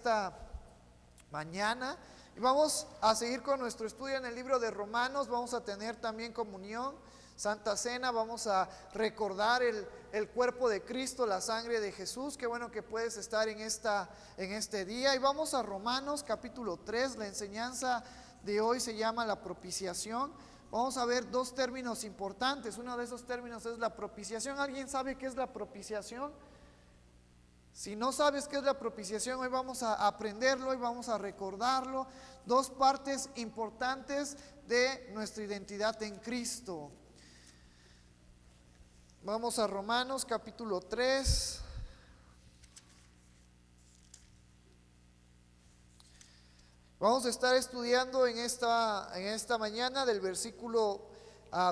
Esta mañana y vamos a seguir con nuestro estudio en el libro de Romanos. Vamos a tener también comunión, Santa Cena, vamos a recordar el cuerpo de Cristo, la sangre de Jesús. Qué bueno que puedes estar en este día. Y vamos a Romanos capítulo 3. La enseñanza de hoy se llama la propiciación. Vamos a ver dos términos importantes. Uno de esos términos es la propiciación. ¿Alguien sabe qué es la propiciación? Si no sabes qué es la propiciación, hoy vamos a aprenderlo y vamos a recordarlo. Dos partes importantes de nuestra identidad en Cristo. Vamos a Romanos capítulo 3. Vamos a estar estudiando en esta mañana del versículo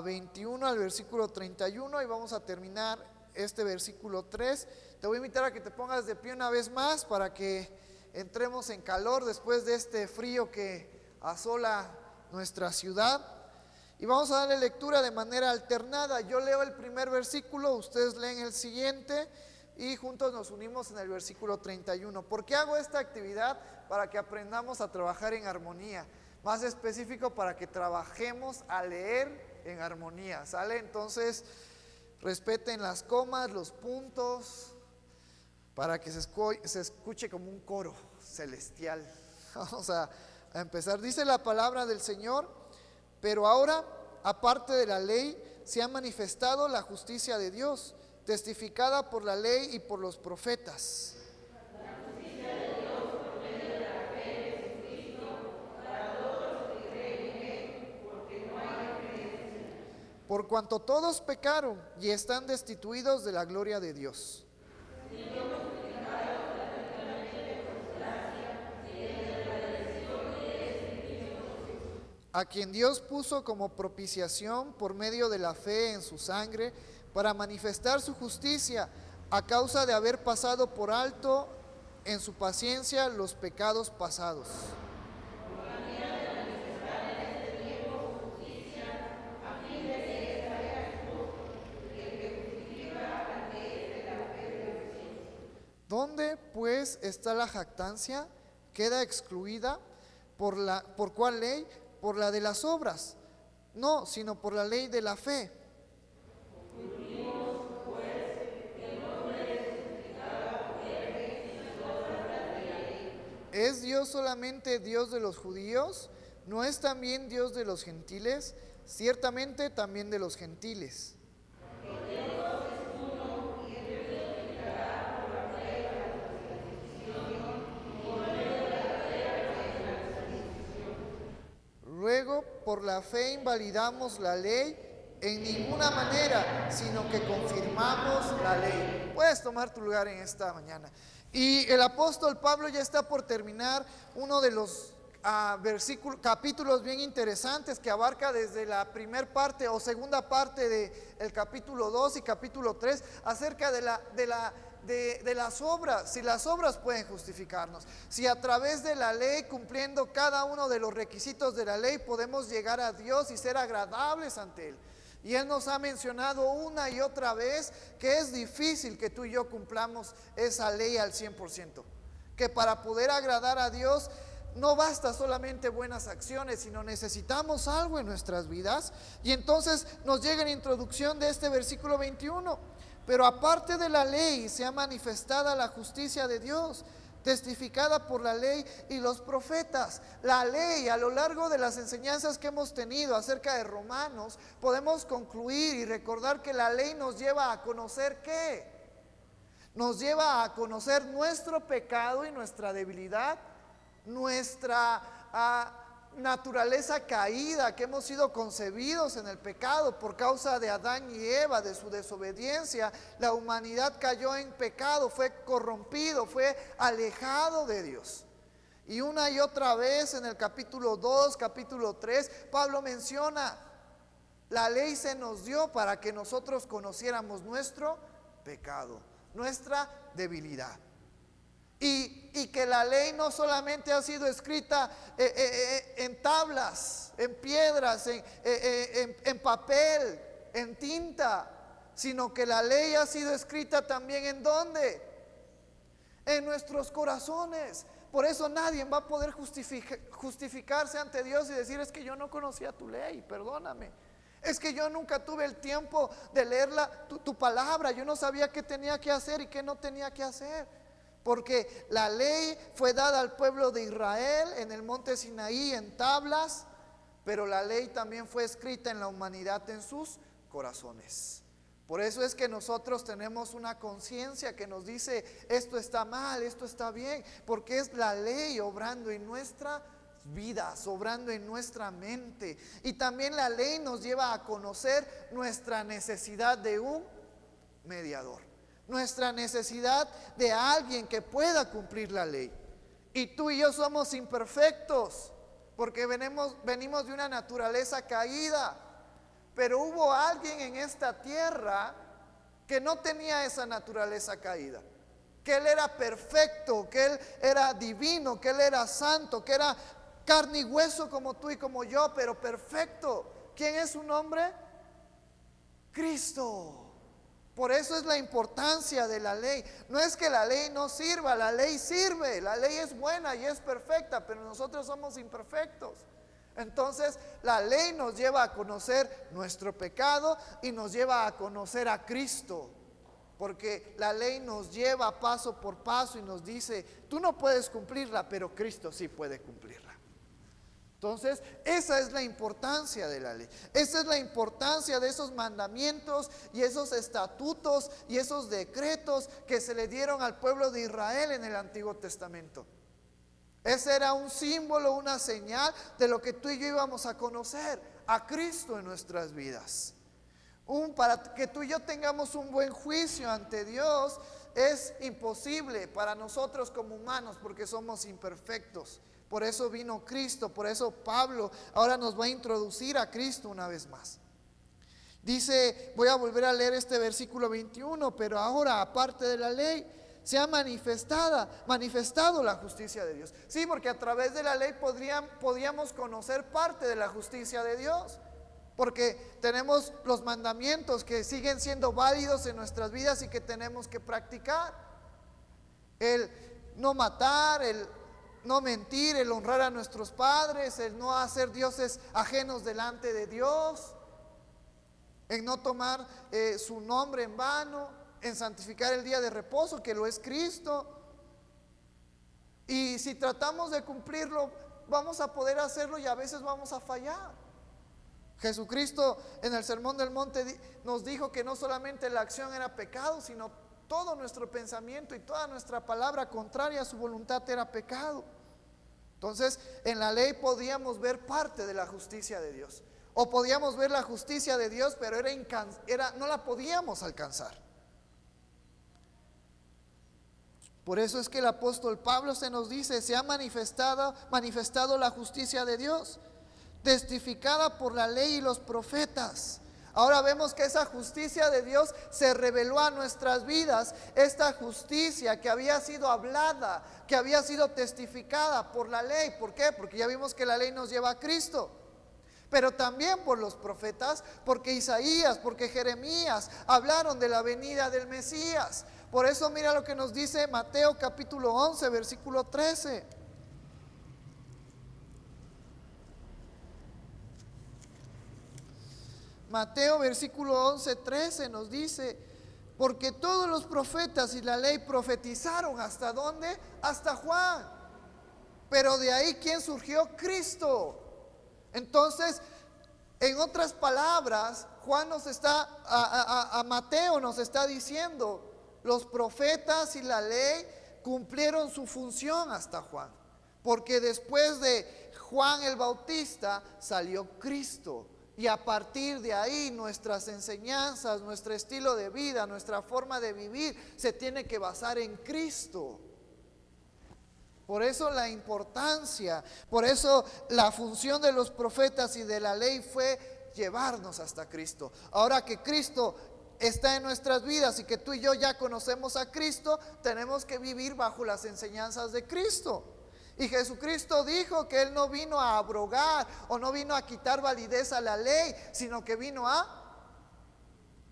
21 al versículo 31 y vamos a terminar este versículo 3. Te voy a invitar a que te pongas de pie una vez más para que entremos en calor después de este frío que asola nuestra ciudad. Y vamos a darle lectura de manera alternada. Yo leo el primer versículo, ustedes leen el siguiente y juntos nos unimos en el versículo 31. ¿Por qué hago esta actividad? Para que aprendamos a trabajar en armonía. Más específico, para que trabajemos a leer en armonía, ¿sale? Entonces, respeten las comas, los puntos, para que se escuche como un coro celestial. Vamos a empezar. Dice la palabra del Señor: pero ahora, aparte de la ley, se ha manifestado la justicia de Dios, testificada por la ley y por los profetas. La justicia de Dios por medio de la fe de Jesucristo para todos los que creen en Él, porque no hay diferencia. Por cuanto todos pecaron y están destituidos de la gloria de Dios. A quien Dios puso como propiciación por medio de la fe en su sangre, para manifestar su justicia, a causa de haber pasado por alto en su paciencia los pecados pasados. ¿Dónde pues está la jactancia? Queda excluida. ¿Por cuál ley? Por la de las obras. No, sino por la ley de la fe. ¿Es Dios solamente Dios de los judíos? ¿No es también Dios de los gentiles? Ciertamente también de los gentiles. Luego, por la fe invalidamos la ley en ninguna manera, sino que confirmamos la ley. Puedes tomar tu lugar en esta mañana. Y el apóstol Pablo ya está por terminar uno de los capítulos bien interesantes que abarca desde la primera parte o segunda parte del capítulo 2 y capítulo 3 acerca de las obras, si las obras pueden justificarnos, si a través de la ley, cumpliendo cada uno de los requisitos de la ley, podemos llegar a Dios y ser agradables ante Él. Y Él nos ha mencionado una y otra vez que es difícil que tú y yo cumplamos esa ley al 100%, que para poder agradar a Dios no basta solamente buenas acciones, sino necesitamos algo en nuestras vidas. Y entonces nos llega la introducción de este versículo 21. Pero aparte de la ley se ha manifestada la justicia de Dios, testificada por la ley y los profetas. La ley, a lo largo de las enseñanzas que hemos tenido acerca de Romanos, podemos concluir y recordar que la ley nos lleva a conocer ¿qué? Nos lleva a conocer nuestro pecado y nuestra debilidad, nuestra naturaleza caída, que hemos sido concebidos en el pecado por causa de Adán y Eva, de su desobediencia. La humanidad cayó en pecado, fue corrompido, fue alejado de Dios. Y una y otra vez en el capítulo 2, capítulo 3, Pablo menciona: la ley se nos dio para que nosotros conociéramos nuestro pecado, nuestra debilidad. Y que la ley no solamente ha sido escrita en tablas, en piedras, en papel, en tinta, sino que la ley ha sido escrita también ¿en dónde? En nuestros corazones. Por eso nadie va a poder justificarse ante Dios y decir: es que yo no conocía tu ley, perdóname. Es que yo nunca tuve el tiempo de leer tu palabra. Yo no sabía qué tenía que hacer y qué no tenía que hacer. Porque la ley fue dada al pueblo de Israel en el monte Sinaí en tablas, pero la ley también fue escrita en la humanidad en sus corazones. Por eso es que nosotros tenemos una conciencia que nos dice: esto está mal, esto está bien, porque es la ley obrando en nuestra vidas, obrando en nuestra mente. Y también la ley nos lleva a conocer nuestra necesidad de un mediador, nuestra necesidad de alguien que pueda cumplir la ley. Y tú y yo somos imperfectos, porque venimos de una naturaleza caída. Pero hubo alguien en esta tierra que no tenía esa naturaleza caída, que Él era perfecto, que Él era divino, que Él era santo, que era carne y hueso como tú y como yo, pero perfecto. ¿Quién es su nombre? Cristo. Por eso es la importancia de la ley. No es que la ley no sirva, la ley sirve, la ley es buena y es perfecta, pero nosotros somos imperfectos. Entonces la ley nos lleva a conocer nuestro pecado y nos lleva a conocer a Cristo, porque la ley nos lleva paso por paso y nos dice: tú no puedes cumplirla, pero Cristo sí puede cumplirla. Entonces esa es la importancia de la ley. Esa es la importancia de esos mandamientos y esos estatutos y esos decretos que se le dieron al pueblo de Israel en el Antiguo Testamento. Ese era un símbolo, una señal de lo que tú y yo íbamos a conocer, a Cristo en nuestras vidas. Para que tú y yo tengamos un buen juicio ante Dios es imposible para nosotros como humanos, porque somos imperfectos. Por eso vino Cristo, por eso Pablo ahora nos va a introducir a Cristo una vez más. Dice, voy a volver a leer este versículo 21, pero ahora aparte de la ley se ha manifestado la justicia de Dios. Sí, porque a través de la ley podíamos conocer parte de la justicia de Dios, porque tenemos los mandamientos que siguen siendo válidos en nuestras vidas y que tenemos que practicar. El no matar, el no mentir, el honrar a nuestros padres, el no hacer dioses ajenos delante de Dios, en no tomar su nombre en vano, en santificar el día de reposo, que lo es Cristo. Y si tratamos de cumplirlo, vamos a poder hacerlo y a veces vamos a fallar. Jesucristo en el Sermón del Monte nos dijo que no solamente la acción era pecado, sino todo nuestro pensamiento y toda nuestra palabra contraria a su voluntad era pecado. Entonces en la ley podíamos ver parte de la justicia de Dios, o podíamos ver la justicia de Dios, pero no la podíamos alcanzar. Por eso es que el apóstol Pablo se nos dice: se ha manifestado la justicia de Dios, testificada por la ley y los profetas. Ahora vemos que esa justicia de Dios se reveló a nuestras vidas. Esta justicia que había sido hablada, que había sido testificada por la ley. ¿Por qué? Porque ya vimos que la ley nos lleva a Cristo. Pero también por los profetas, porque Isaías, porque Jeremías hablaron de la venida del Mesías. Por eso mira lo que nos dice Mateo capítulo 11, versículo 13. Mateo versículo 11, 13 nos dice: porque todos los profetas y la ley profetizaron. ¿Hasta dónde? Hasta Juan. Pero de ahí, ¿quién surgió? Cristo. Entonces, en otras palabras, Juan nos está, a Mateo nos está diciendo: los profetas y la ley cumplieron su función hasta Juan, porque después de Juan el Bautista salió Cristo. Y a partir de ahí nuestras enseñanzas, nuestro estilo de vida, nuestra forma de vivir se tiene que basar en Cristo. Por eso la importancia, por eso la función de los profetas y de la ley fue llevarnos hasta Cristo. Ahora que Cristo está en nuestras vidas y que tú y yo ya conocemos a Cristo, tenemos que vivir bajo las enseñanzas de Cristo. Y Jesucristo dijo que Él no vino a abrogar o no vino a quitar validez a la ley, sino que vino a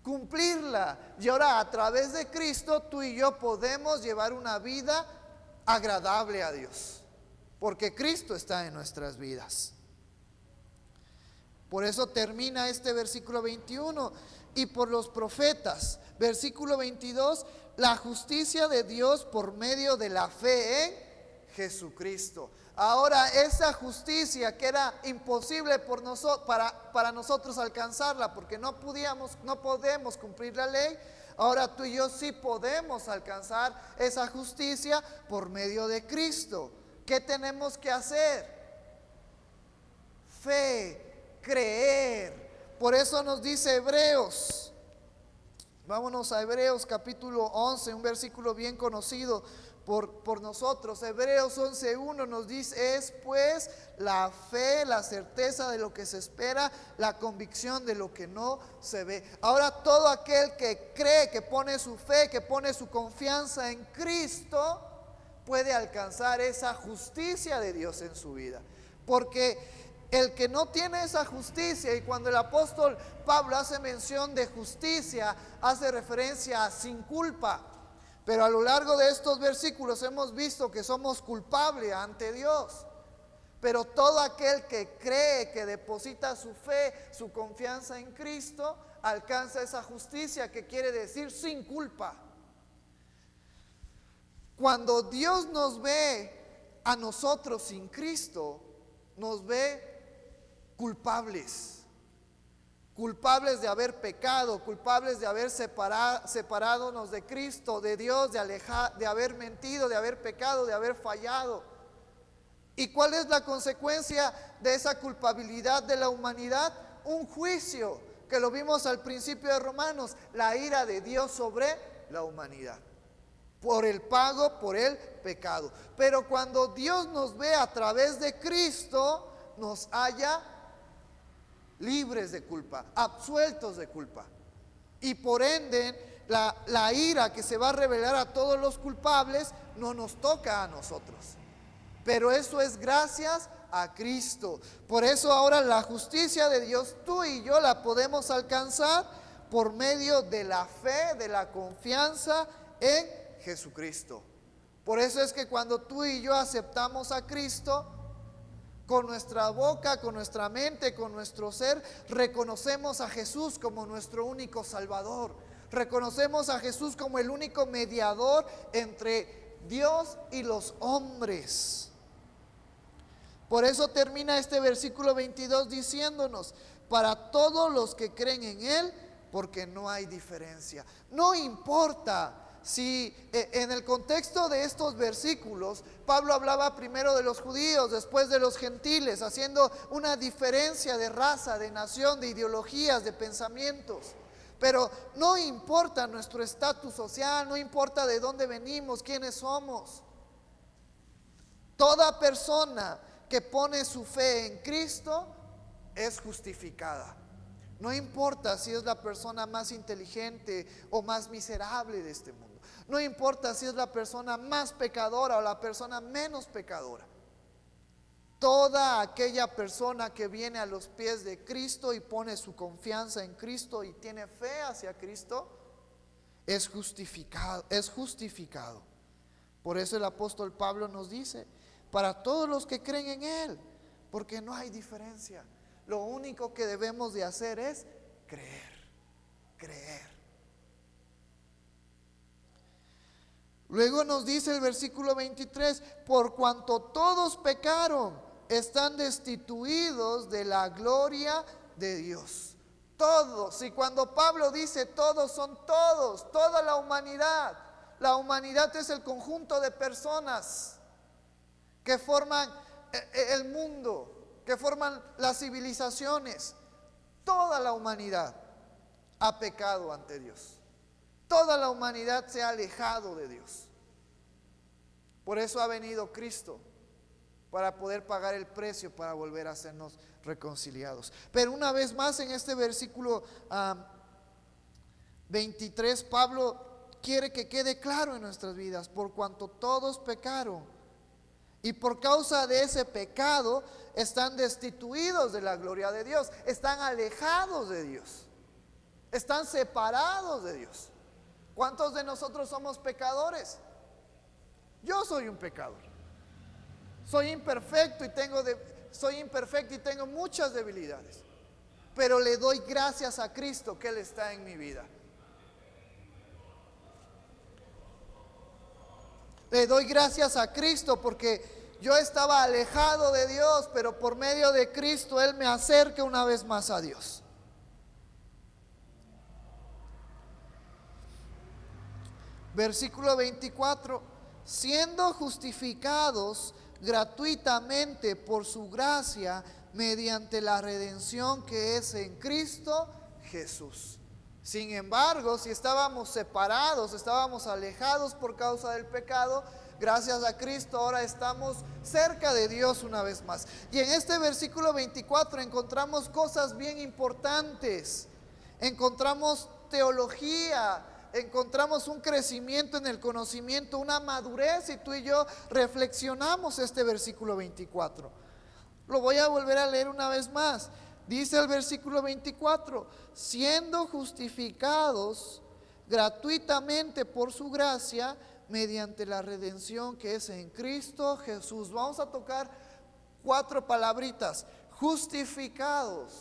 cumplirla. Y ahora a través de Cristo tú y yo podemos llevar una vida agradable a Dios, porque Cristo está en nuestras vidas. Por eso termina este versículo 21, y por los profetas. Versículo 22, la justicia de Dios por medio de la fe en Jesucristo. Ahora esa justicia que era imposible para nosotros alcanzarla, porque no podemos cumplir la ley, ahora tú y yo sí podemos alcanzar esa justicia por medio de Cristo. ¿Qué tenemos que hacer? Fe, creer. Por eso nos dice Hebreos. Vámonos a Hebreos capítulo 11, un versículo bien conocido por nosotros. Hebreos 11:1 nos dice: es pues la fe, la certeza de lo que se espera, la convicción de lo que no se ve. Ahora todo aquel que cree, que pone su fe, que pone su confianza en Cristo, puede alcanzar esa justicia de Dios en su vida. Porque el que no tiene esa justicia, y cuando el apóstol Pablo hace mención de justicia, hace referencia a sin culpa. Pero a lo largo de estos versículos hemos visto que somos culpables ante Dios. Pero todo aquel que cree, que deposita su fe, su confianza en Cristo, alcanza esa justicia, que quiere decir sin culpa. Cuando Dios nos ve a nosotros sin Cristo, nos ve culpables de haber pecado, culpables de haber separadonos de Cristo, de Dios, de haber mentido, de haber pecado, de haber fallado. ¿Y cuál es la consecuencia de esa culpabilidad de la humanidad? Un juicio, que lo vimos al principio de Romanos, la ira de Dios sobre la humanidad, por el pago, por el pecado. Pero cuando Dios nos ve a través de Cristo, nos halla libres de culpa, absueltos de culpa. Y por ende, la ira que se va a revelar a todos los culpables no nos toca a nosotros. Pero eso es gracias a Cristo. Por eso ahora la justicia de Dios, tú y yo la podemos alcanzar por medio de la fe, de la confianza en Jesucristo. Por eso es que cuando tú y yo aceptamos a Cristo, con nuestra boca, con nuestra mente, con nuestro ser, reconocemos a Jesús como nuestro único Salvador. Reconocemos a Jesús como el único mediador entre Dios y los hombres. Por eso termina este versículo 22 diciéndonos: para todos los que creen en Él, porque no hay diferencia. No importa si en el contexto de estos versículos Pablo hablaba primero de los judíos, después de los gentiles, haciendo una diferencia de raza, de nación, de ideologías, de pensamientos. Pero no importa nuestro estatus social, no importa de dónde venimos, quiénes somos. Toda persona que pone su fe en Cristo es justificada. No importa si es la persona más inteligente o más miserable de este mundo. No importa si es la persona más pecadora o la persona menos pecadora. Toda aquella persona que viene a los pies de Cristo y pone su confianza en Cristo y tiene fe hacia Cristo, es justificado. Por eso el apóstol Pablo nos dice: para todos los que creen en Él, porque no hay diferencia. Lo único que debemos de hacer es creer. Luego nos dice el versículo 23: por cuanto todos pecaron, están destituidos de la gloria de Dios. Todos. Y cuando Pablo dice todos, son todos, toda la humanidad. La humanidad es el conjunto de personas que forman el mundo, que forman las civilizaciones. Toda la humanidad ha pecado ante Dios. Toda la humanidad se ha alejado de Dios. Por eso ha venido Cristo, para poder pagar el precio, para volver a hacernos reconciliados. Pero una vez más, en este versículo 23, Pablo quiere que quede claro en nuestras vidas: por cuanto todos pecaron, y por causa de ese pecado están destituidos de la gloria de Dios, están alejados de Dios, están separados de Dios. ¿Cuántos de nosotros somos pecadores? Yo soy un pecador. Soy imperfecto y tengo muchas debilidades. Pero le doy gracias a Cristo que Él está en mi vida. Le doy gracias a Cristo porque yo estaba alejado de Dios, pero por medio de Cristo Él me acerca una vez más a Dios. Versículo 24: siendo justificados gratuitamente por su gracia mediante la redención que es en Cristo Jesús. Sin embargo, si estábamos separados, estábamos alejados por causa del pecado, gracias a Cristo ahora estamos cerca de Dios una vez más. Y en este versículo 24 encontramos cosas bien importantes. Encontramos teología, encontramos un crecimiento en el conocimiento, una madurez, y tú y yo reflexionamos este versículo 24. Lo voy a volver a leer una vez más. Dice el versículo 24: siendo justificados gratuitamente por su gracia mediante la redención que es en Cristo Jesús. Vamos a tocar 4 palabritas. Justificados.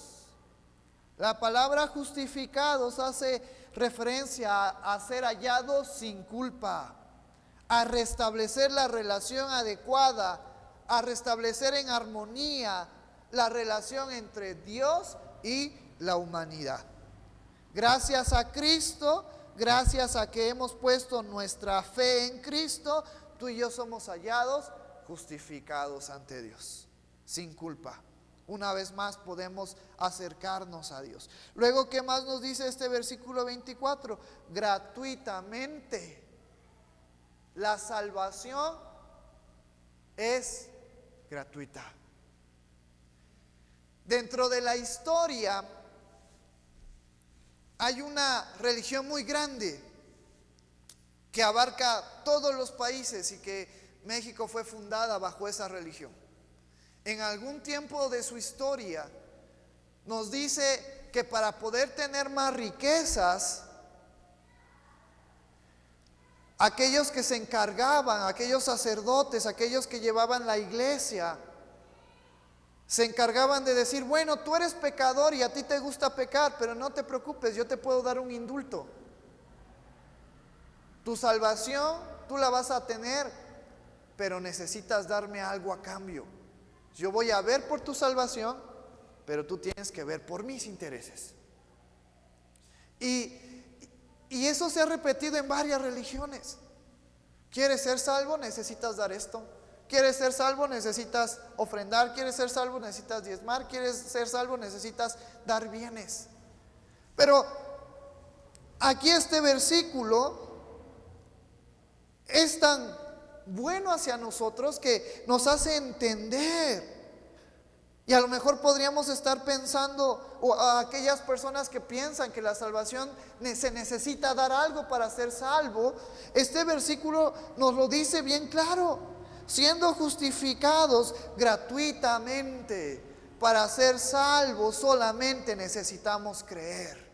La palabra justificados hace referencia a ser hallados sin culpa, a restablecer la relación adecuada, a restablecer en armonía la relación entre Dios y la humanidad. Gracias a Cristo, gracias a que hemos puesto nuestra fe en Cristo, tú y yo somos hallados justificados ante Dios, sin culpa. Una vez más podemos acercarnos a Dios. Luego, ¿qué más nos dice este versículo 24? Gratuitamente. La salvación es gratuita. Dentro de la historia hay una religión muy grande que abarca todos los países y que México fue fundada bajo esa religión. En algún tiempo de su historia nos dice que para poder tener más riquezas, aquellos que se encargaban, aquellos sacerdotes, aquellos que llevaban la iglesia, se encargaban de decir: bueno, tú eres pecador y a ti te gusta pecar, pero no te preocupes, yo te puedo dar un indulto. Tu salvación tú la vas a tener, pero necesitas darme algo a cambio. Yo voy a ver por tu salvación, pero tú tienes que ver por mis intereses. Y eso se ha repetido en varias religiones. ¿Quieres ser salvo? Necesitas dar esto. ¿Quieres ser salvo? Necesitas ofrendar. ¿Quieres ser salvo? Necesitas diezmar. ¿Quieres ser salvo? Necesitas dar bienes. Pero aquí este versículo es tan bueno hacia nosotros que nos hace entender. Y a lo mejor podríamos estar pensando, o a aquellas personas que piensan que la salvación se necesita dar algo para ser salvo, este versículo nos lo dice bien claro. Siendo justificados gratuitamente, para ser salvos solamente necesitamos creer.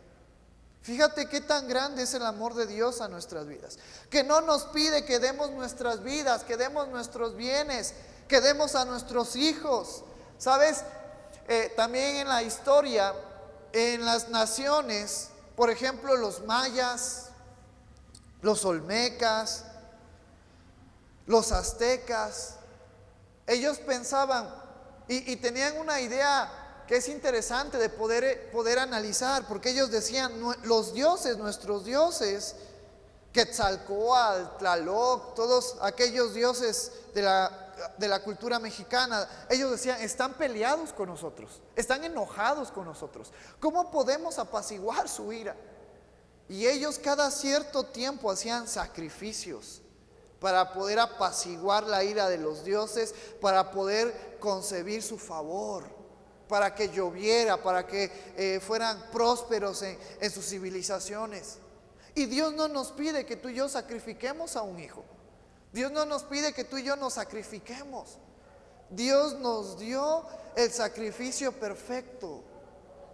Fíjate qué tan grande es el amor de Dios a nuestras vidas, que no nos pide que demos nuestras vidas, que demos nuestros bienes, que demos a nuestros hijos. ¿Sabes? También en la historia, en las naciones, por ejemplo, los mayas, los olmecas, los aztecas, ellos pensaban y tenían una idea que es interesante de poder analizar, porque ellos decían: los dioses, nuestros dioses, Quetzalcóatl, Tlaloc, todos aquellos dioses de la cultura mexicana, ellos decían: están peleados con nosotros, están enojados con nosotros. ¿Cómo podemos apaciguar su ira? Y ellos cada cierto tiempo hacían sacrificios para poder apaciguar la ira de los dioses, para poder concebir su favor, para que lloviera, para que fueran prósperos en sus civilizaciones. Y Dios no nos pide que tú y yo sacrifiquemos a un hijo. Dios no nos pide que tú y yo nos sacrifiquemos. Dios nos dio el sacrificio perfecto.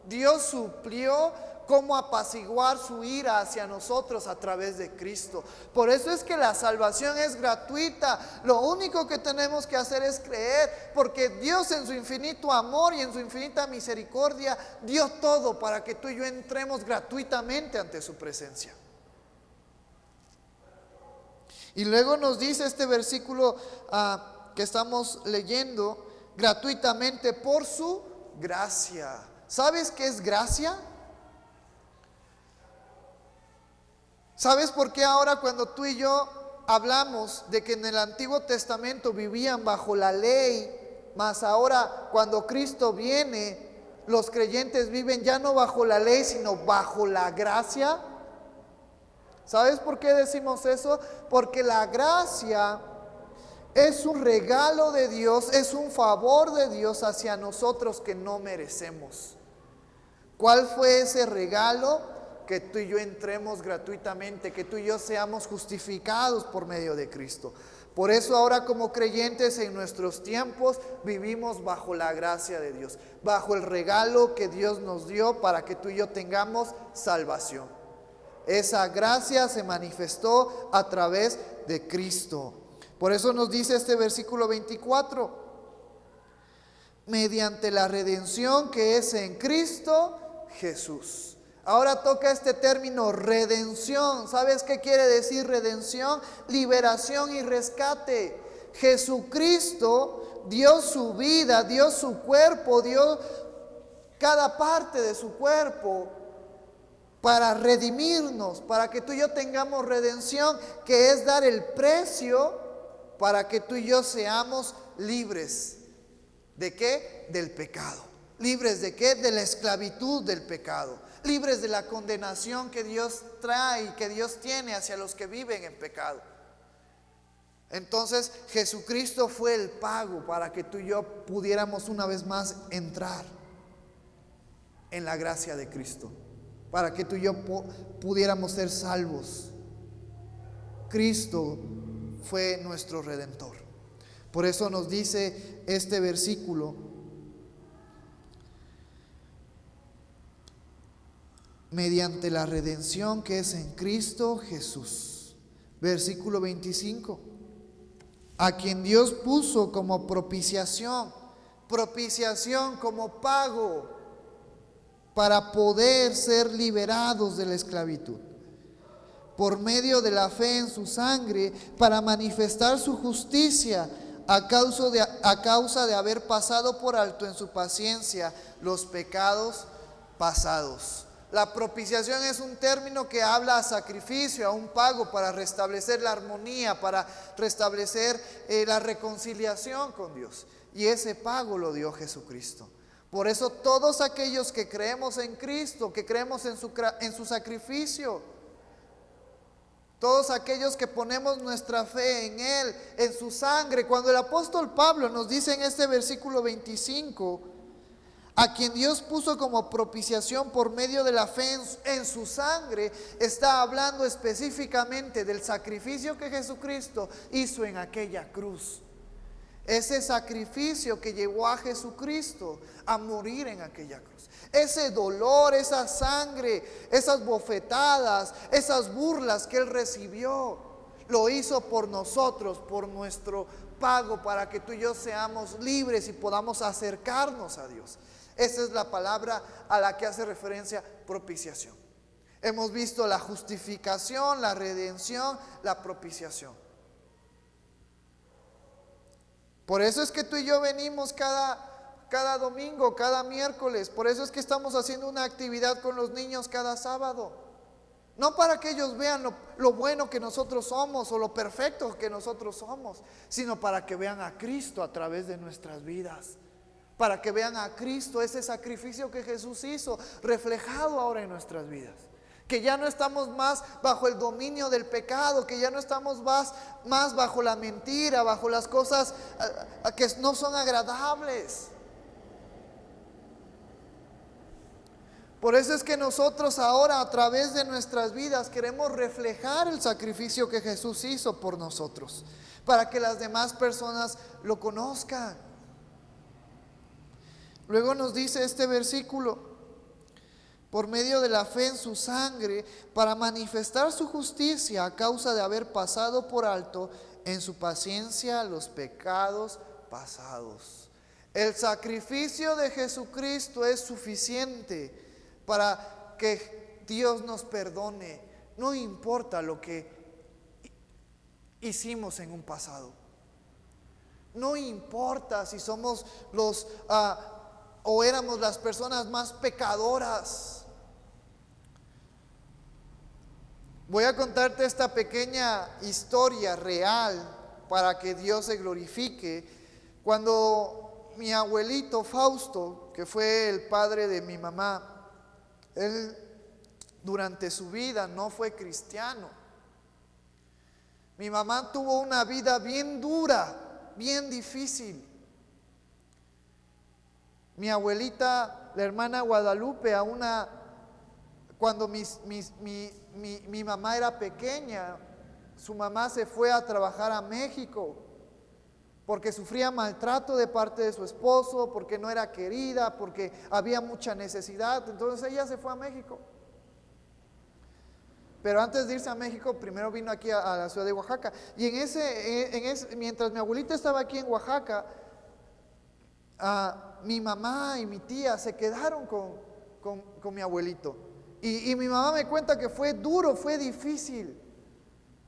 Dios suplió cómo apaciguar su ira hacia nosotros a través de Cristo. Por eso es que la salvación es gratuita. Lo único que tenemos que hacer es creer, porque Dios en su infinito amor y en su infinita misericordia dio todo para que tú y yo entremos gratuitamente ante su presencia. Y luego nos dice este versículo que estamos leyendo, gratuitamente por su gracia. ¿Sabes qué es gracia? ¿Sabes por qué ahora cuando tú y yo hablamos de que en el Antiguo Testamento vivían bajo la ley, mas ahora cuando Cristo viene, los creyentes viven ya no bajo la ley, sino bajo la gracia? ¿Sabes por qué decimos eso? Porque la gracia es un regalo de Dios, es un favor de Dios hacia nosotros que no merecemos. ¿Cuál fue ese regalo? Que tú y yo entremos gratuitamente, que tú y yo seamos justificados por medio de Cristo. Por eso ahora como creyentes en nuestros tiempos vivimos bajo la gracia de Dios, bajo el regalo que Dios nos dio para que tú y yo tengamos salvación. Esa gracia se manifestó a través de Cristo. Por eso nos dice este versículo 24, mediante la redención que es en Cristo Jesús. Ahora toca este término redención. ¿Sabes qué quiere decir redención? Liberación y rescate. Jesucristo dio su vida, dio su cuerpo, dio cada parte de su cuerpo para redimirnos, para que tú y yo tengamos redención, que es dar el precio para que tú y yo seamos libres. ¿De qué? Del pecado. ¿Libres de qué? De la esclavitud del pecado. Libres de la condenación que Dios trae y que Dios tiene hacia los que viven en pecado. Entonces Jesucristo fue el pago para que tú y yo pudiéramos una vez más entrar en la gracia de Cristo, para que tú y yo pudiéramos ser salvos. Cristo fue nuestro Redentor. Por eso nos dice este versículo, mediante la redención que es en Cristo Jesús. Versículo 25, a quien Dios puso como propiciación como pago para poder ser liberados de la esclavitud, por medio de la fe en su sangre, para manifestar su justicia a causa de haber pasado por alto en su paciencia los pecados pasados. La propiciación es un término que habla a sacrificio, a un pago para restablecer la armonía, para restablecer la reconciliación con Dios. Y ese pago lo dio Jesucristo. Por eso todos aquellos que creemos en Cristo, que creemos en su sacrificio, todos aquellos que ponemos nuestra fe en Él, en su sangre, cuando el apóstol Pablo nos dice en este versículo 25, a quien Dios puso como propiciación por medio de la fe en su sangre, está hablando específicamente del sacrificio que Jesucristo hizo en aquella cruz. Ese sacrificio que llevó a Jesucristo a morir en aquella cruz. Ese dolor, esa sangre, esas bofetadas, esas burlas que Él recibió, lo hizo por nosotros, por nuestro pago, para que tú y yo seamos libres y podamos acercarnos a Dios. Esa es la palabra a la que hace referencia propiciación. Hemos visto la justificación, la redención, la propiciación. Por eso es que tú y yo venimos cada domingo, cada miércoles. Por eso es que estamos haciendo una actividad con los niños cada sábado. No para que ellos vean lo bueno que nosotros somos o lo perfecto que nosotros somos, sino para que vean a Cristo a través de nuestras vidas. Para que vean a Cristo, ese sacrificio que Jesús hizo, reflejado ahora en nuestras vidas. Que ya no estamos más bajo el dominio del pecado, que ya no estamos más bajo la mentira, bajo las cosas que no son agradables. Por eso es que nosotros ahora a través de nuestras vidas queremos reflejar el sacrificio que Jesús hizo por nosotros, para que las demás personas lo conozcan. Luego nos dice este versículo, por medio de la fe en su sangre, para manifestar su justicia a causa de haber pasado por alto en su paciencia los pecados pasados. El sacrificio de Jesucristo es suficiente para que Dios nos perdone. No importa lo que hicimos en un pasado. No importa si somos o éramos las personas más pecadoras. Voy a contarte esta pequeña historia real para que Dios se glorifique. Cuando mi abuelito Fausto, que fue el padre de mi mamá, él durante su vida no fue cristiano. Mi mamá tuvo una vida bien dura, bien difícil. Mi abuelita, la hermana Guadalupe, cuando mi mamá era pequeña, su mamá se fue a trabajar a México porque sufría maltrato de parte de su esposo, porque no era querida, porque había mucha necesidad. Entonces ella se fue a México. Pero antes de irse a México, primero vino aquí a la ciudad de Oaxaca. Y mientras mi abuelita estaba aquí en Oaxaca, mi mamá y mi tía se quedaron con mi abuelito. Y mi mamá me cuenta que fue duro, fue difícil,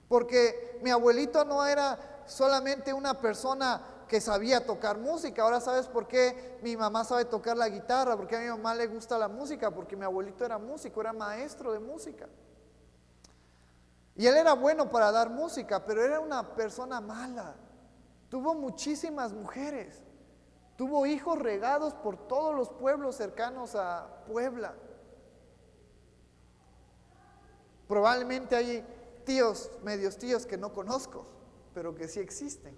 porque mi abuelito no era solamente una persona que sabía tocar música. Ahora sabes por qué mi mamá sabe tocar la guitarra, porque a mi mamá le gusta la música, porque mi abuelito era músico, era maestro de música. Y él era bueno para dar música, pero era una persona mala. Tuvo muchísimas mujeres, tuvo hijos regados por todos los pueblos cercanos a Puebla. Probablemente hay medios tíos que no conozco, pero que sí existen.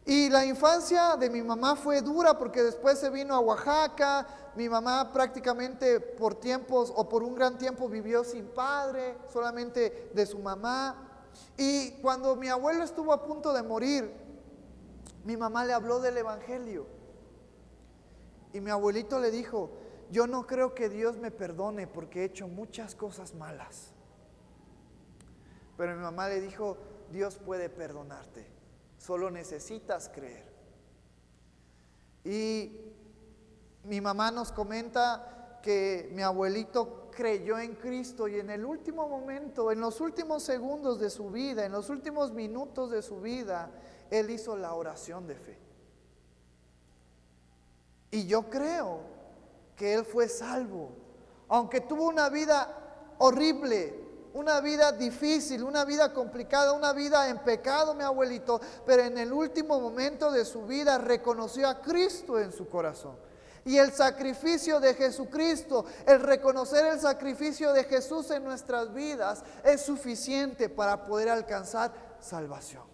Y la infancia de mi mamá fue dura porque después se vino a Oaxaca. Mi mamá prácticamente por tiempos o por un gran tiempo vivió sin padre, solamente de su mamá. Y cuando mi abuelo estuvo a punto de morir, mi mamá le habló del evangelio. Y mi abuelito le dijo: yo no creo que Dios me perdone porque he hecho muchas cosas malas. Pero mi mamá le dijo: Dios puede perdonarte, solo necesitas creer. Y mi mamá nos comenta que mi abuelito creyó en Cristo y en el último momento, en los últimos segundos de su vida, en los últimos minutos de su vida, él hizo la oración de fe. Y yo creo que él fue salvo, aunque tuvo una vida horrible, una vida difícil, una vida complicada, una vida en pecado, mi abuelito, pero en el último momento de su vida reconoció a Cristo en su corazón. Y el sacrificio de Jesucristo, el reconocer el sacrificio de Jesús en nuestras vidas es suficiente para poder alcanzar salvación.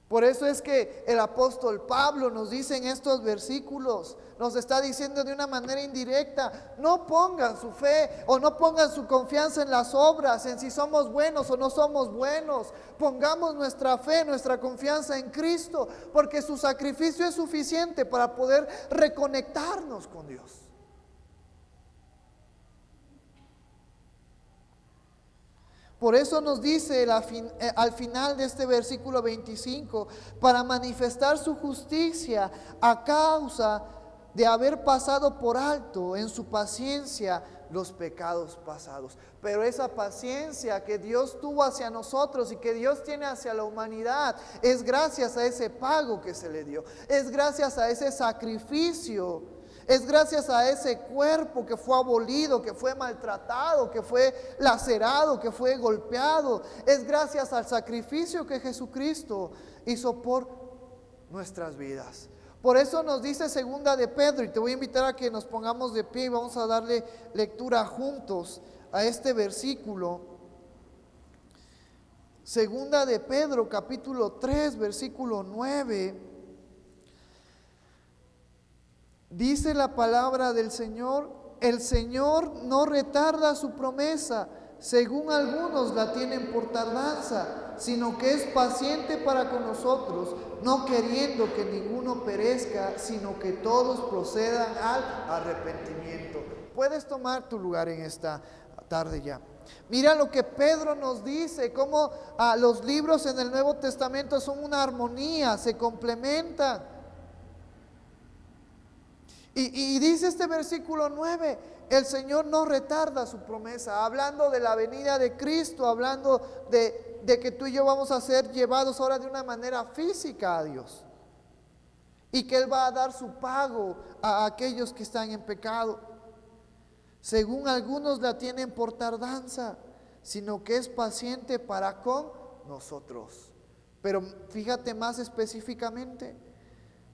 Por eso es que el apóstol Pablo nos dice en estos versículos, nos está diciendo de una manera indirecta: no pongan su fe o no pongan su confianza en las obras, en si somos buenos o no somos buenos. Pongamos nuestra fe, nuestra confianza en Cristo, porque su sacrificio es suficiente para poder reconectarnos con Dios. Por eso nos dice al final de este versículo 25, para manifestar su justicia a causa de haber pasado por alto en su paciencia los pecados pasados. Pero esa paciencia que Dios tuvo hacia nosotros y que Dios tiene hacia la humanidad es gracias a ese pago que se le dio, es gracias a ese sacrificio. Es gracias a ese cuerpo que fue abolido, que fue maltratado, que fue lacerado, que fue golpeado. Es gracias al sacrificio que Jesucristo hizo por nuestras vidas. Por eso nos dice segunda de Pedro, y te voy a invitar a que nos pongamos de pie y vamos a darle lectura juntos a este versículo. Segunda de Pedro, capítulo 3, versículo 9. Dice la palabra del Señor: el Señor no retarda su promesa, según algunos la tienen por tardanza, sino que es paciente para con nosotros, no queriendo que ninguno perezca, sino que todos procedan al arrepentimiento. Puedes tomar tu lugar en esta tarde ya. Mira lo que Pedro nos dice, cómo los libros en el Nuevo Testamento son una armonía, se complementan. Y dice este versículo 9, el Señor no retarda su promesa, hablando de la venida de Cristo, hablando de que tú y yo vamos a ser llevados ahora de una manera física a Dios. Y que Él va a dar su pago a aquellos que están en pecado. Según algunos la tienen por tardanza, sino que es paciente para con nosotros. Pero fíjate más específicamente,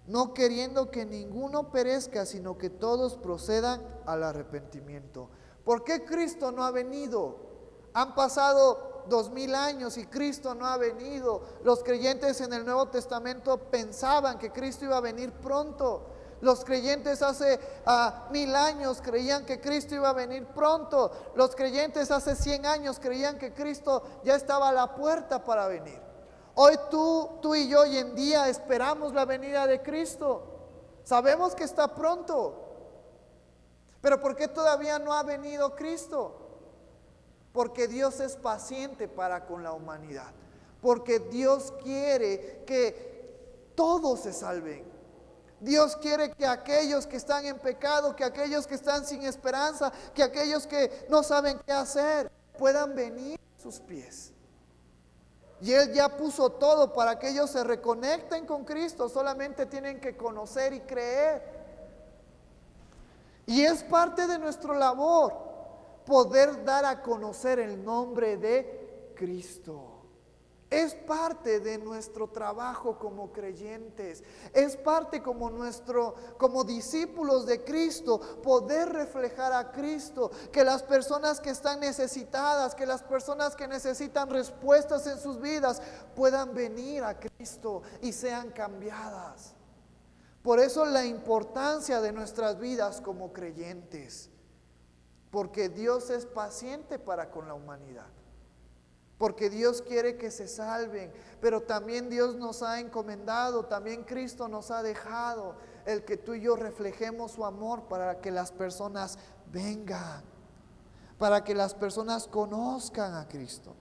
no queriendo que ninguno perezca, sino que todos procedan al arrepentimiento. ¿Por qué Cristo no ha venido? Han pasado 2000 años y Cristo no ha venido. Los creyentes en el Nuevo Testamento pensaban que Cristo iba a venir pronto. Los creyentes hace 1000 años creían que Cristo iba a venir pronto. Los creyentes hace 100 años creían que Cristo ya estaba a la puerta para venir. Hoy tú y yo hoy en día esperamos la venida de Cristo. Sabemos que está pronto. Pero ¿por qué todavía no ha venido Cristo? Porque Dios es paciente para con la humanidad. Porque Dios quiere que todos se salven. Dios quiere que aquellos que están en pecado, que aquellos que están sin esperanza, que aquellos que no saben qué hacer, puedan venir a sus pies. Y Él ya puso todo para que ellos se reconecten con Cristo. Solamente tienen que conocer y creer. Y es parte de nuestra labor poder dar a conocer el nombre de Cristo. Es parte de nuestro trabajo como creyentes. Es parte como discípulos de Cristo, poder reflejar a Cristo. Que las personas que están necesitadas, que las personas que necesitan respuestas en sus vidas, puedan venir a Cristo y sean cambiadas. Por eso la importancia de nuestras vidas como creyentes. Porque Dios es paciente para con la humanidad. Porque Dios quiere que se salven, pero también Dios nos ha encomendado, también Cristo nos ha dejado el que tú y yo reflejemos su amor para que las personas vengan, para que las personas conozcan a Cristo.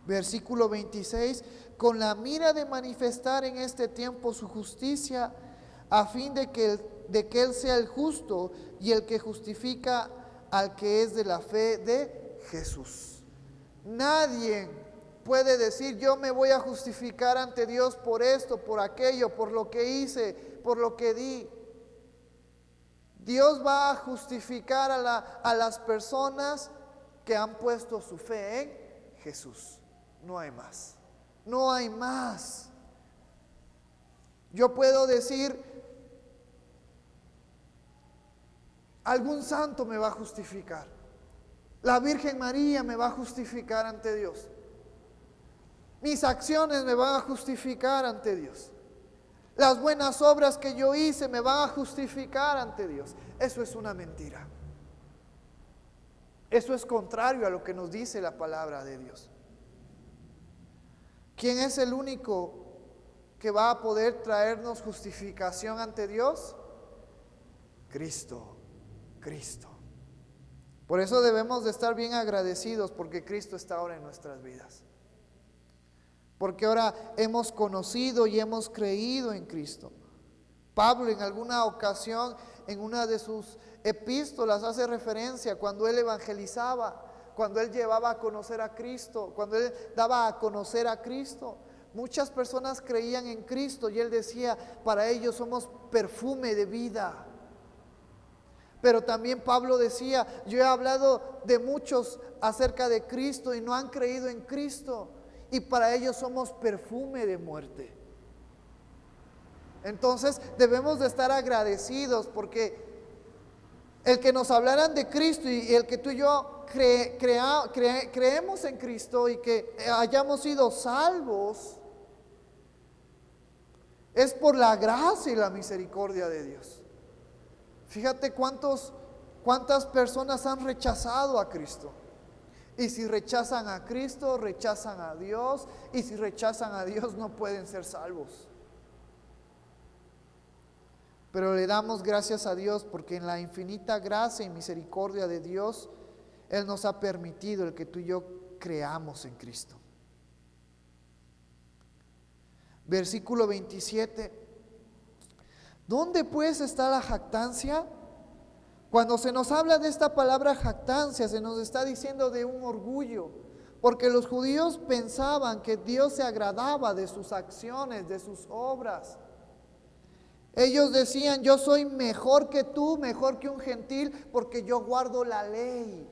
Versículo 26, con la mira de manifestar en este tiempo su justicia, a fin de que Él sea el justo y el que justifica al que es de la fe de Jesús. Nadie puede decir yo me voy a justificar ante Dios por esto, por aquello, por lo que hice, por lo que di. Dios va a justificar a las personas que han puesto su fe en Jesús. No hay más. No hay más. Yo puedo decir, algún santo me va a justificar. La Virgen María me va a justificar ante Dios. Mis acciones me van a justificar ante Dios. Las buenas obras que yo hice me van a justificar ante Dios. Eso es una mentira. Eso es contrario a lo que nos dice la palabra de Dios. ¿Quién es el único que va a poder traernos justificación ante Dios? Cristo. Cristo. Por eso debemos de estar bien agradecidos porque Cristo está ahora en nuestras vidas. Porque ahora hemos conocido y hemos creído en Cristo. Pablo en alguna ocasión, en una de sus epístolas, hace referencia cuando él evangelizaba, cuando él llevaba a conocer a Cristo, cuando él daba a conocer a Cristo. Muchas personas creían en Cristo y él decía, para ellos somos perfume de vida. Pero también Pablo decía, yo he hablado de muchos acerca de Cristo y no han creído en Cristo. Y para ellos somos perfume de muerte. Entonces debemos de estar agradecidos porque el que nos hablaran de Cristo y el que tú y yo creemos en Cristo y que hayamos sido salvos, es por la gracia y la misericordia de Dios. Fíjate cuántas personas han rechazado a Cristo. Y si rechazan a Cristo, rechazan a Dios. Y si rechazan a Dios, no pueden ser salvos. Pero le damos gracias a Dios porque en la infinita gracia y misericordia de Dios, Él nos ha permitido el que tú y yo creamos en Cristo. Versículo 27. ¿Dónde pues está la jactancia? Cuando se nos habla de esta palabra jactancia, se nos está diciendo de un orgullo, porque los judíos pensaban que Dios se agradaba de sus acciones, de sus obras. Ellos decían: yo soy mejor que tú, mejor que un gentil, porque yo guardo la ley.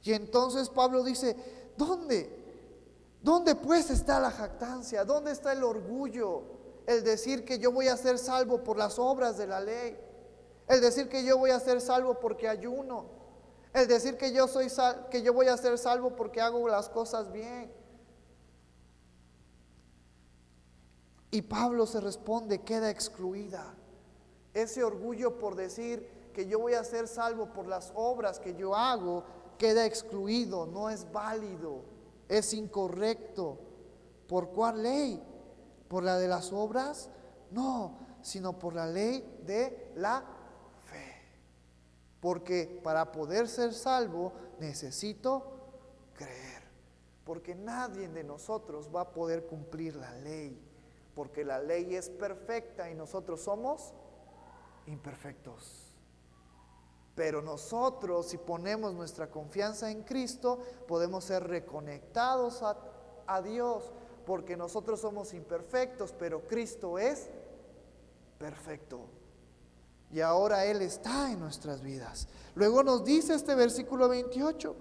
Y entonces Pablo dice: ¿Dónde pues está la jactancia? ¿Dónde está el orgullo? El decir que yo voy a ser salvo por las obras de la ley. El decir que yo voy a ser salvo porque ayuno. El decir que yo voy a ser salvo porque hago las cosas bien. Y Pablo se responde: queda excluida. Ese orgullo por decir que yo voy a ser salvo por las obras que yo hago, queda excluido, no es válido, es incorrecto. ¿Por cuál ley? ¿Por la de las obras? No, sino por la ley de la fe. Porque para poder ser salvo necesito creer. Porque nadie de nosotros va a poder cumplir la ley. Porque la ley es perfecta y nosotros somos imperfectos. Pero nosotros, si ponemos nuestra confianza en Cristo, podemos ser reconectados a Dios, porque nosotros somos imperfectos, pero Cristo es perfecto. Y ahora Él está en nuestras vidas. Luego nos dice este versículo 28: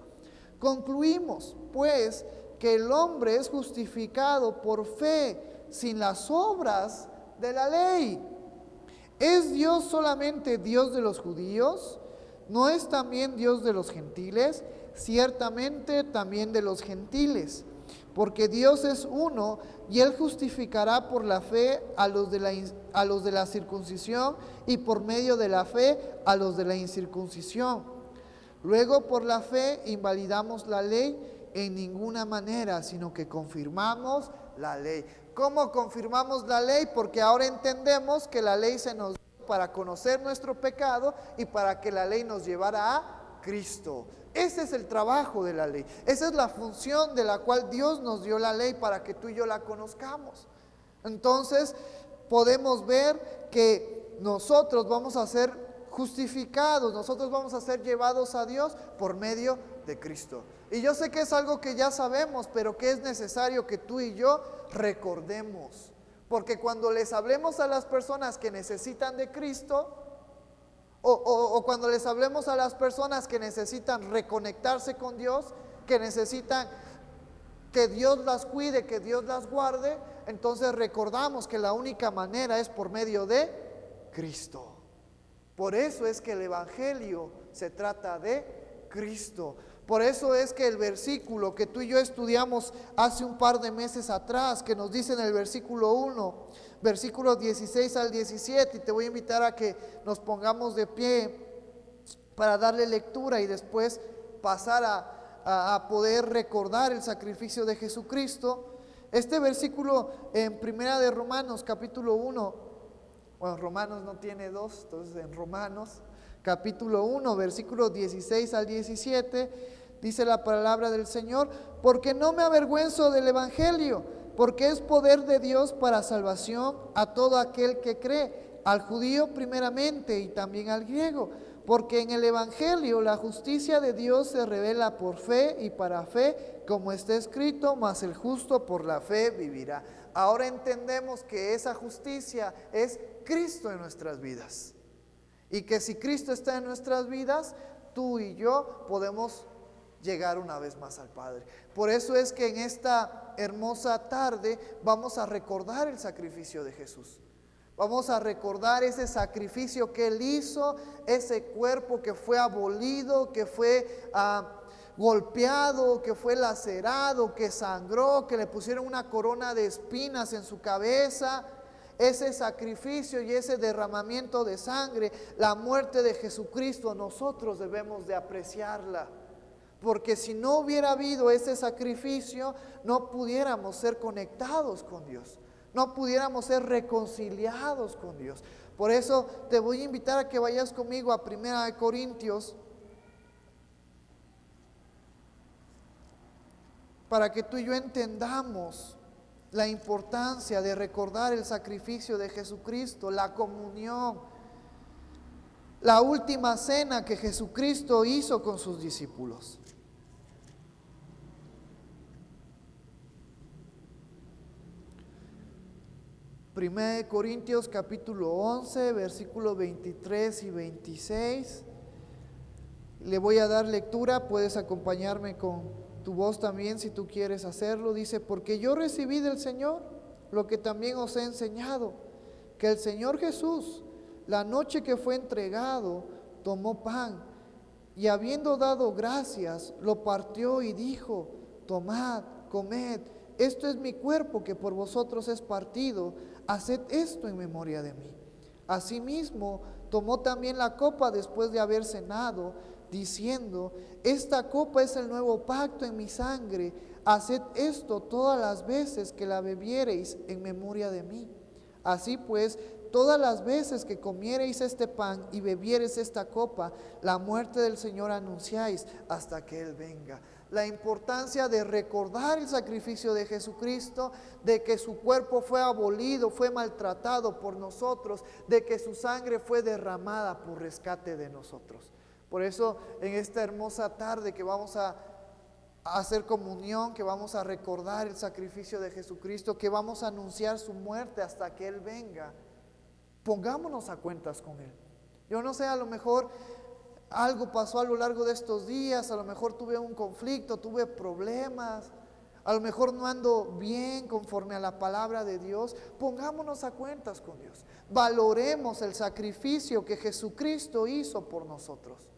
concluimos pues que el hombre es justificado por fe sin las obras de la ley. ¿Es Dios solamente Dios de los judíos? ¿No es también Dios de los gentiles? Ciertamente también de los gentiles, porque Dios es uno y Él justificará por la fe a los de la circuncisión y por medio de la fe a los de la incircuncisión. Luego por la fe invalidamos la ley en ninguna manera, sino que confirmamos la ley. ¿Cómo confirmamos la ley? Porque ahora entendemos que la ley se nos dio para conocer nuestro pecado y para que la ley nos llevara a Cristo. Ese es el trabajo de la ley. Esa es la función de la cual Dios nos dio la ley, para que tú y yo la conozcamos. Entonces podemos ver que nosotros vamos a ser justificados, nosotros vamos a ser llevados a Dios por medio de Cristo. Y yo sé que es algo que ya sabemos, pero que es necesario que tú y yo recordemos. Porque cuando les hablemos a las personas que necesitan de Cristo, o cuando les hablemos a las personas que necesitan reconectarse con Dios, que necesitan que Dios las cuide, que Dios las guarde, entonces recordamos que la única manera es por medio de Cristo. Por eso es que el Evangelio se trata de Cristo. Por eso es que el versículo que tú y yo estudiamos hace un par de meses atrás, que nos dice en el versículo 1, versículos 16 al 17, y te voy a invitar a que nos pongamos de pie para darle lectura y después pasar a poder recordar el sacrificio de Jesucristo. Este versículo en Primera de Romanos, capítulo 1, bueno, Romanos no tiene dos, entonces en Romanos capítulo 1, versículos 16 al 17, dice la palabra del Señor: porque no me avergüenzo del Evangelio, porque es poder de Dios para salvación a todo aquel que cree, al judío primeramente y también al griego, porque en el Evangelio la justicia de Dios se revela por fe y para fe, como está escrito: mas el justo por la fe vivirá. Ahora entendemos que esa justicia es Cristo en nuestras vidas. Y que si Cristo está en nuestras vidas, tú y yo podemos llegar una vez más al Padre. Por eso es que en esta hermosa tarde vamos a recordar el sacrificio de Jesús. Vamos a recordar ese sacrificio que Él hizo, ese cuerpo que fue abolido, que fue golpeado, que fue lacerado, que sangró, que le pusieron una corona de espinas en su cabeza. Ese sacrificio y ese derramamiento de sangre, la muerte de Jesucristo, nosotros debemos de apreciarla. Porque si no hubiera habido ese sacrificio, no pudiéramos ser conectados con Dios, no pudiéramos ser reconciliados con Dios. Por eso te voy a invitar a que vayas conmigo a 1 Corintios, para que tú y yo entendamos la importancia de recordar el sacrificio de Jesucristo, la comunión, la última cena que Jesucristo hizo con sus discípulos. Primera de Corintios capítulo 11, versículos 23 y 26. Le voy a dar lectura, puedes acompañarme con tu voz también si tú quieres hacerlo. Dice: porque yo recibí del Señor lo que también os he enseñado, que el Señor Jesús, la noche que fue entregado, tomó pan y habiendo dado gracias, lo partió y dijo: tomad, comed, esto es mi cuerpo que por vosotros es partido, haced esto en memoria de mí. Asimismo, tomó también la copa después de haber cenado, diciendo: esta copa es el nuevo pacto en mi sangre, haced esto todas las veces que la bebiereis en memoria de mí. Así pues, todas las veces que comiereis este pan y bebiereis esta copa, la muerte del Señor anunciáis hasta que Él venga. La importancia de recordar el sacrificio de Jesucristo, de que su cuerpo fue abolido, fue maltratado por nosotros, de que su sangre fue derramada por rescate de nosotros. Por eso en esta hermosa tarde que vamos a hacer comunión, que vamos a recordar el sacrificio de Jesucristo, que vamos a anunciar su muerte hasta que Él venga, pongámonos a cuentas con Él. Yo no sé, a lo mejor algo pasó a lo largo de estos días, a lo mejor tuve un conflicto, tuve problemas, a lo mejor no ando bien conforme a la palabra de Dios. Pongámonos a cuentas con Dios, valoremos el sacrificio que Jesucristo hizo por nosotros.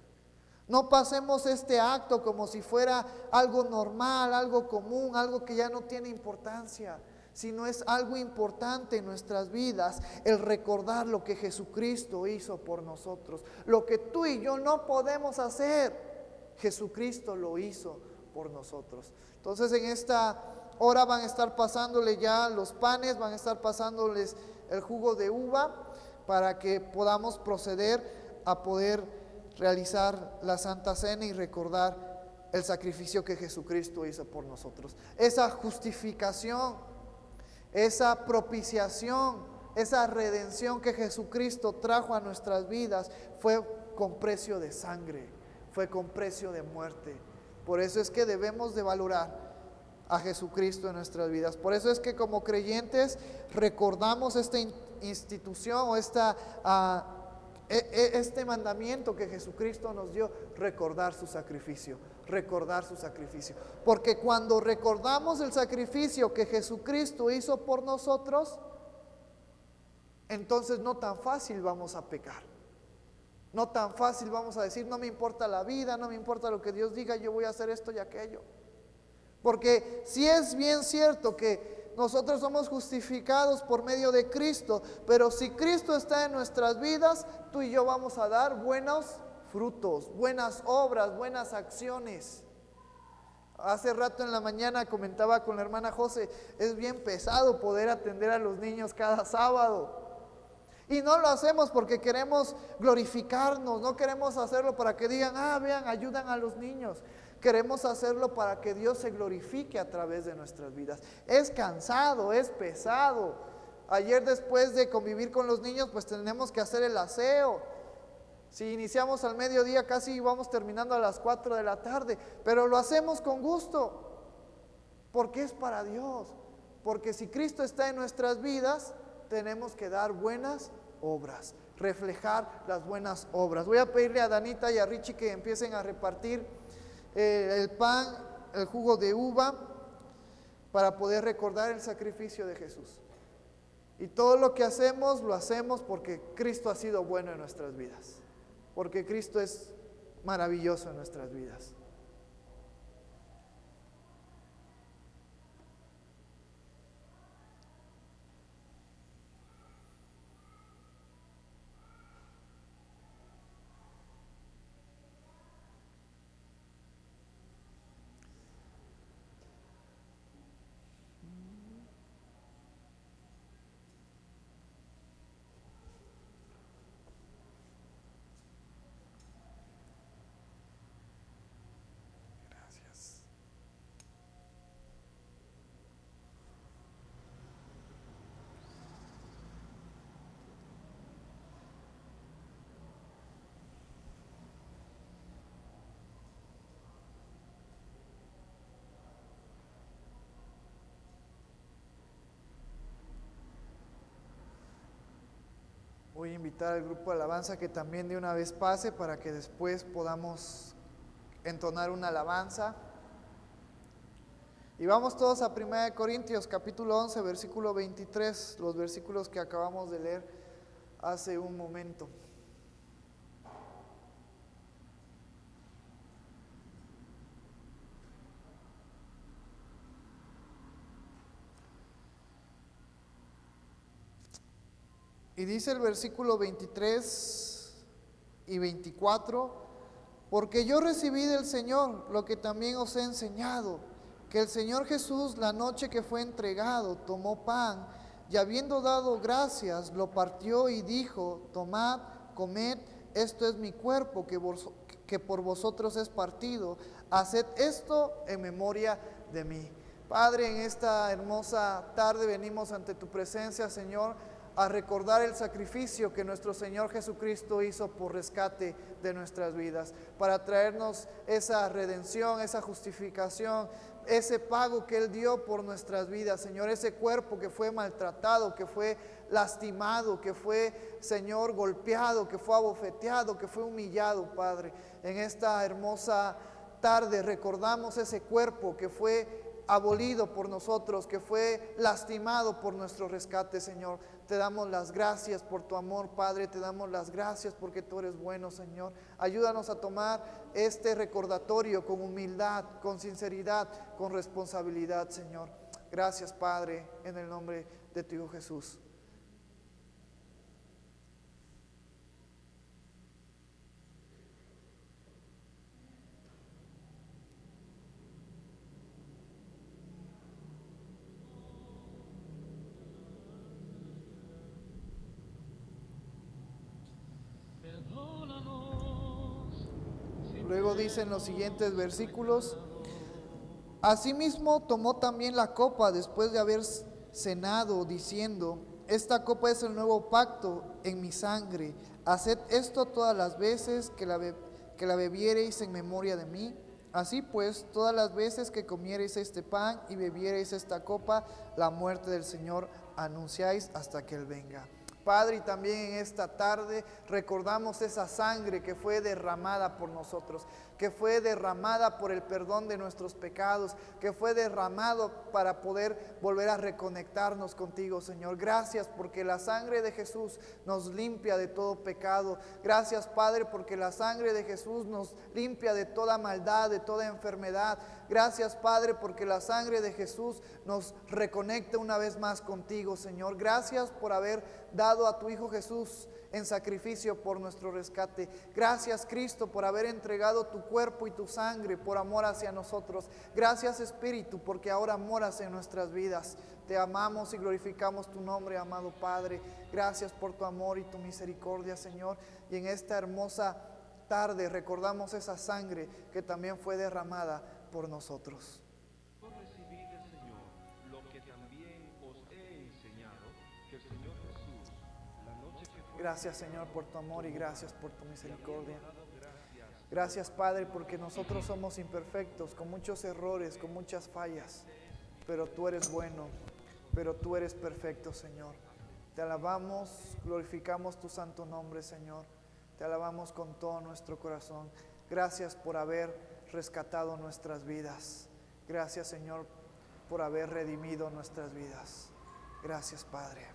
No pasemos este acto como si fuera algo normal, algo común, algo que ya no tiene importancia, sino es algo importante en nuestras vidas, el recordar lo que Jesucristo hizo por nosotros. Lo que tú y yo no podemos hacer, Jesucristo lo hizo por nosotros. Entonces en esta hora van a estar pasándole ya los panes, van a estar pasándoles el jugo de uva, para que podamos proceder a poder realizar la Santa Cena y recordar el sacrificio que Jesucristo hizo por nosotros. Esa justificación, esa propiciación, esa redención que Jesucristo trajo a nuestras vidas fue con precio de sangre, fue con precio de muerte. Por eso es que debemos de valorar a Jesucristo en nuestras vidas. Por eso es que como creyentes recordamos esta institución o este mandamiento que Jesucristo nos dio, recordar su sacrificio, recordar su sacrificio. Porque cuando recordamos el sacrificio que Jesucristo hizo por nosotros, entonces no tan fácil vamos a pecar. No tan fácil vamos a decir: no me importa la vida, no me importa lo que Dios diga, yo voy a hacer esto y aquello. Porque si es bien cierto que nosotros somos justificados por medio de Cristo, pero si Cristo está en nuestras vidas, tú y yo vamos a dar buenos frutos, buenas obras, buenas acciones. Hace rato en la mañana comentaba con la hermana José: es bien pesado poder atender a los niños cada sábado. Y no lo hacemos porque queremos glorificarnos, no queremos hacerlo para que digan: vean, ayudan a los niños. Queremos hacerlo para que Dios se glorifique a través de nuestras vidas. Es cansado, es pesado. Ayer, después de convivir con los niños, pues tenemos que hacer el aseo. Si iniciamos al mediodía, casi vamos terminando a las 4 de la tarde, pero lo hacemos con gusto, porque es para Dios. Porque si Cristo está en nuestras vidas, tenemos que dar buenas obras, reflejar las buenas obras. Voy a pedirle a Danita y a Richie que empiecen a repartir el pan, el jugo de uva, para poder recordar el sacrificio de Jesús. Y todo lo que hacemos, lo hacemos porque Cristo ha sido bueno en nuestras vidas, porque Cristo es maravilloso en nuestras vidas. Voy a invitar al grupo de alabanza que también de una vez pase para que después podamos entonar una alabanza. Y vamos todos a 1 Corintios capítulo 11, versículo 23, los versículos que acabamos de leer hace un momento. Y dice el versículo 23 y 24, porque yo recibí del Señor lo que también os he enseñado, que el Señor Jesús, la noche que fue entregado, tomó pan y habiendo dado gracias, lo partió y dijo: tomad, comed, esto es mi cuerpo que por vosotros es partido, haced esto en memoria de mí. Padre, en esta hermosa tarde venimos ante tu presencia, Señor, a recordar el sacrificio que nuestro Señor Jesucristo hizo por rescate de nuestras vidas, para traernos esa redención, esa justificación, ese pago que Él dio por nuestras vidas, Señor, ese cuerpo que fue maltratado, que fue lastimado, que fue, Señor, golpeado, que fue abofeteado, que fue humillado, Padre. En esta hermosa tarde recordamos ese cuerpo que fue abolido por nosotros, que fue lastimado por nuestro rescate, Señor. Te damos las gracias por tu amor, Padre. Te damos las gracias porque tú eres bueno, Señor. Ayúdanos a tomar este recordatorio con humildad, con sinceridad, con responsabilidad, Señor. Gracias, Padre, en el nombre de tu Hijo Jesús. Luego dicen los siguientes versículos: asimismo tomó también la copa después de haber cenado, diciendo: esta copa es el nuevo pacto en mi sangre. Haced esto todas las veces que la bebiereis en memoria de mí. Así pues, todas las veces que comiereis este pan y bebiereis esta copa, la muerte del Señor anunciáis hasta que Él venga. Padre, y también en esta tarde recordamos esa sangre que fue derramada por nosotros, que fue derramada por el perdón de nuestros pecados, que fue derramado para poder volver a reconectarnos contigo, Señor. Gracias porque la sangre de Jesús nos limpia de todo pecado. Gracias, Padre, porque la sangre de Jesús nos limpia de toda maldad, de toda enfermedad. Gracias, Padre, porque la sangre de Jesús nos reconecta una vez más contigo, Señor. Gracias por haber dado a tu Hijo Jesús en sacrificio por nuestro rescate. Gracias, Cristo, por haber entregado tu cuerpo y tu sangre por amor hacia nosotros. Gracias, Espíritu, porque ahora moras en nuestras vidas. Te amamos y glorificamos tu nombre, amado Padre. Gracias por tu amor y tu misericordia, Señor. Y en esta hermosa tarde recordamos esa sangre que también fue derramada por nosotros. Recibid del Señor lo que también os he enseñado, que el Señor Jesús, la noche que fue... Gracias, Señor, por tu amor y gracias por tu misericordia. Gracias, Padre, porque nosotros somos imperfectos, con muchos errores, con muchas fallas, pero tú eres bueno, pero tú eres perfecto, Señor. Te alabamos, glorificamos tu santo nombre, Señor. Te alabamos con todo nuestro corazón. Gracias por haber rescatado nuestras vidas. Gracias, Señor, por haber redimido nuestras vidas. Gracias, Padre.